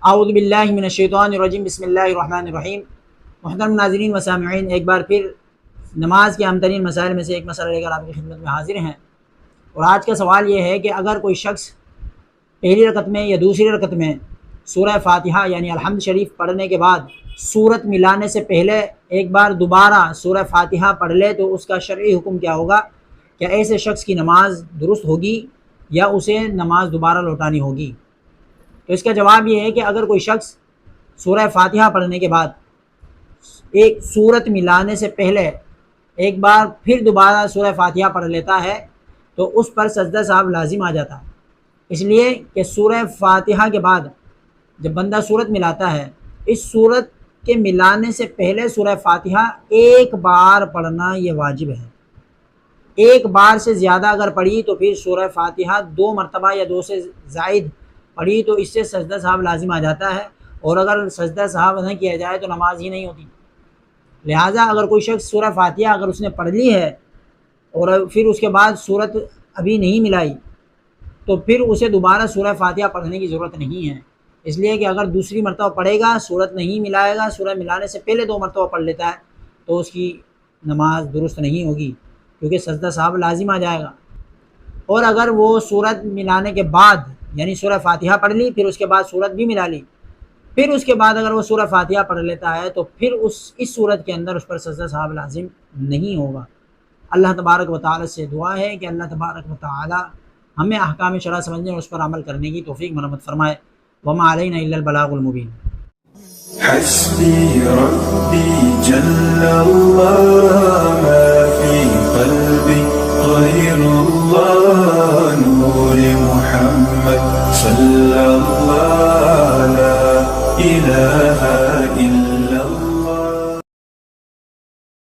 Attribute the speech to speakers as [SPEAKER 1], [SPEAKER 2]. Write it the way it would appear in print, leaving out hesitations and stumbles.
[SPEAKER 1] اعوذ باللہ من الشیطان الرجیم بسم اللہ الرحمن الرحیم۔ محترم ناظرین و سامعین، ایک بار پھر نماز کے اہم ترین مسائل میں سے ایک مسئلہ لے کر آپ کی خدمت میں حاضر ہیں، اور آج کا سوال یہ ہے کہ اگر کوئی شخص پہلی رکعت میں یا دوسری رکعت میں سورہ فاتحہ یعنی الحمد شریف پڑھنے کے بعد سورت ملانے سے پہلے ایک بار دوبارہ سورہ فاتحہ پڑھ لے تو اس کا شرعی حکم کیا ہوگا؟ کیا ایسے شخص کی نماز درست ہوگی یا اسے نماز دوبارہ لوٹانی ہوگی؟ تو اس کا جواب یہ ہے کہ اگر کوئی شخص سورہ فاتحہ پڑھنے کے بعد ایک سورت ملانے سے پہلے ایک بار پھر دوبارہ سورہ فاتحہ پڑھ لیتا ہے تو اس پر سجدہ سہو لازم آ جاتا ہے، اس لیے کہ سورہ فاتحہ کے بعد جب بندہ سورت ملاتا ہے، اس سورت کے ملانے سے پہلے سورہ فاتحہ ایک بار پڑھنا یہ واجب ہے۔ ایک بار سے زیادہ اگر پڑھی تو پھر سورہ فاتحہ 2 مرتبہ یا 2 سے زائد پڑھی تو اس سے سجدہ سہو لازم آ جاتا ہے، اور اگر سجدہ سہو نہ کیا جائے تو نماز ہی نہیں ہوتی۔ لہٰذا اگر کوئی شخص سورہ فاتحہ اگر اس نے پڑھ لی ہے اور پھر اس کے بعد سورت ابھی نہیں ملائی تو پھر اسے دوبارہ سورہ فاتحہ پڑھنے کی ضرورت نہیں ہے، اس لیے کہ اگر دوسری مرتبہ پڑھے گا سورت نہیں ملائے گا، سورہ ملانے سے پہلے 2 مرتبہ پڑھ لیتا ہے تو اس کی نماز درست نہیں ہوگی، کیونکہ سجدہ سہو لازم آ جائے گا۔ اور اگر وہ سورت ملانے کے بعد یعنی سورہ فاتحہ پڑھ لی پھر اس کے بعد سورت بھی ملا لی، پھر اس کے بعد اگر وہ سورہ فاتحہ پڑھ لیتا ہے تو پھر اس صورت کے اندر اس پر سجدہ سہو لازم نہیں ہوگا۔ اللہ تبارک و تعالی سے دعا ہے کہ اللہ تبارک و تعالی ہمیں احکام شرع سمجھنے اور اس پر عمل کرنے کی توفیق مرحمت فرمائے۔ وما علینا الا البلاغ المبین۔
[SPEAKER 2] حسبي ربي جل الله ما في قلبي غير الله نور محمد صلى الله